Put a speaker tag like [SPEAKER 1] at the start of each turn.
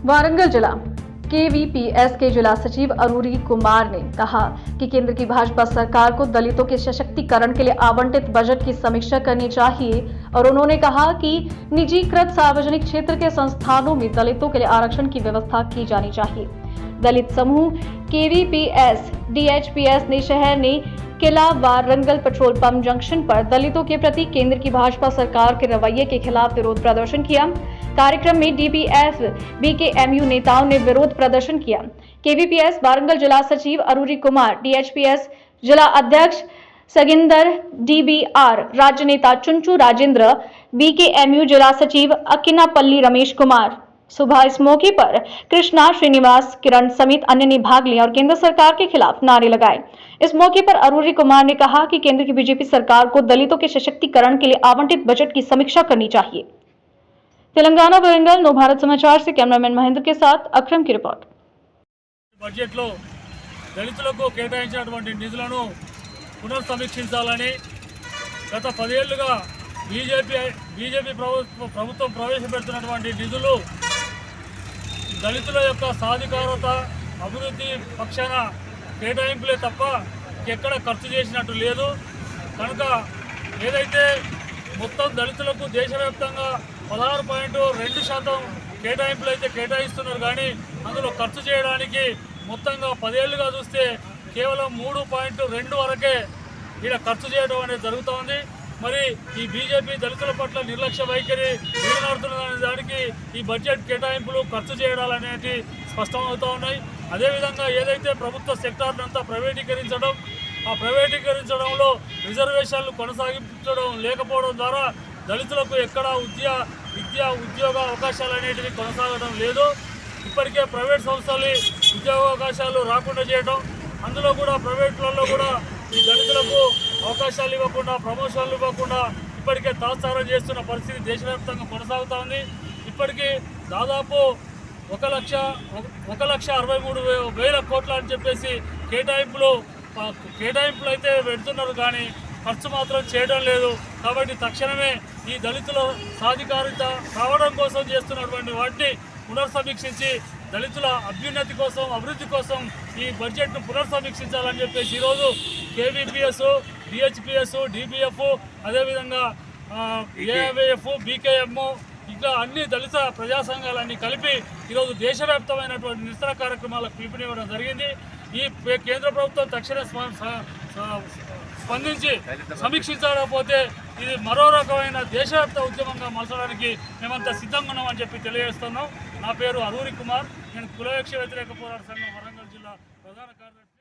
[SPEAKER 1] वारंगल जिला केवीपीएस के जिला सचिव अरूरी कुमार ने कहा कि केंद्र की भाजपा सरकार को दलितों के सशक्तिकरण के लिए आवंटित बजट की समीक्षा करनी चाहिए और उन्होंने कहा कि निजीकृत सार्वजनिक क्षेत्र के संस्थानों में दलितों के लिए आरक्षण की व्यवस्था की जानी चाहिए। दलित समूह केवीपीएस डीएचपीएस ने शहर ने किला वारंगल पेट्रोल पंप जंक्शन पर दलितों के प्रति केंद्र की भाजपा सरकार के रवैये के खिलाफ विरोध प्रदर्शन किया। कार्यक्रम में डीपीएफ बीकेएमयू नेताओं ने विरोध प्रदर्शन किया। केवीपीएस वारंगल जिला सचिव अरूरी कुमार, डीएचपीएस जिला अध्यक्ष सगिंदर, डीबीआर राज्य नेता चुंचू राजेंद्र, बीकेएमयू जिला सचिव अकिनापल्ली रमेश कुमार, सुबह इस मौके पर कृष्णा, श्रीनिवास, किरण समेत अन्य ने भाग लिया और केंद्र सरकार के खिलाफ नारे लगाए। इस मौके पर अरूरी कुमार ने कहा कि केंद्र की बीजेपी सरकार को दलितों के सशक्तिकरण के लिए आवंटित बजट की समीक्षा करनी चाहिए। तेलंगाना वरंगल नव भारत समाचार से कैमरामैन महेंद्र के साथ अक्रम की रिपोर्ट।
[SPEAKER 2] बजट లో దళితులకు కేటాయించినటువంటి నిధులను పునర్సమీక్షించాలని గత 10 ఏళ్లుగా బీజేపీ ప్రభుత్వం ప్రవేశపెడుతున్నటువంటి నిధులు దళితుల యొక్క సాధికారత అభివృద్ధి పక్షాన కేటాయింపులే తప్ప ఎక్కడ ఖర్చు చేసినట్టు లేదు। కనుక ఏదైతే మొత్తం దళితులకు దేశవ్యాప్తంగా 16.2% కేటాయింపులు అయితే కేటాయిస్తున్నారు కానీ అందులో ఖర్చు చేయడానికి మొత్తంగా 10 ఏళ్లుగా చూస్తే కేవలం 3.2 వరకే ఇక్కడ ఖర్చు చేయడం అనేది జరుగుతోంది। మరి ఈ బీజేపీ దళితుల పట్ల నిర్లక్ష్య వైఖరి వీడనాడుతున్న దానికి ఈ బడ్జెట్ కేటాయింపులు ఖర్చు చేయడాలనేవి స్పష్టమవుతూ ఉన్నాయి। అదేవిధంగా ఏదైతే ప్రభుత్వ సెక్టార్ను అంతా ప్రైవేటీకరించడం, ఆ ప్రైవేటీకరించడంలో రిజర్వేషన్లు కొనసాగించడం లేకపోవడం ద్వారా దళితులకు ఎక్కడ విద్యా ఉద్యోగ అవకాశాలు అనేటివి కొనసాగడం లేదు। ఇప్పటికే ప్రైవేట్ సంస్థలు ఉద్యోగ అవకాశాలు రాకుండా చేయడం, అందులో కూడా ప్రైవేట్లలో కూడా ఈ దళితులకు అవకాశాలు ఇవ్వకుండా, ప్రమోషన్లు ఇవ్వకుండా ఇప్పటికే తాత్సారం చేస్తున్న పరిస్థితి దేశవ్యాప్తంగా కొనసాగుతూ ఉంది। ఇప్పటికీ దాదాపు 1,63,000 కోట్ల అని చెప్పేసి కేటాయింపులు అయితే పెడుతున్నారు కానీ ఖర్చు మాత్రం చేయడం లేదు। కాబట్టి తక్షణమే ఈ దళితుల సాధికారిత కావడం కోసం చేస్తున్నటువంటి వాటిని పునర్సమీక్షించి దళితుల అభ్యున్నతి కోసం, అభివృద్ధి కోసం ఈ బడ్జెట్ను పునర్సమీక్షించాలని చెప్పేసి ఈరోజు కేవీపీఎస్, డిహెచ్పిఎస్, డిబిఎఫ్, అదేవిధంగా ఏఐఎఫ్, బీకేఎం ఇంకా అన్ని దళిత ప్రజా సంఘాలన్నీ కలిపి ఈరోజు దేశవ్యాప్తమైనటువంటి నిరసన కార్యక్రమాలకు పిలుపునివ్వడం జరిగింది। ఈ కేంద్ర ప్రభుత్వం తక్షణ స్పందించి సమీక్షించకపోతే ఇది మరో రకమైన దేశవ్యాప్త ఉద్యమంగా మలచడానికి మేమంతా సిద్ధంగా ఉన్నామని చెప్పి తెలియజేస్తున్నాం। నా పేరు అరూరి కుమార్, నేను కుల వ్యతిరేక పోరాట సంఘం వరంగల్ జిల్లా ప్రధాన కార్యదర్శి।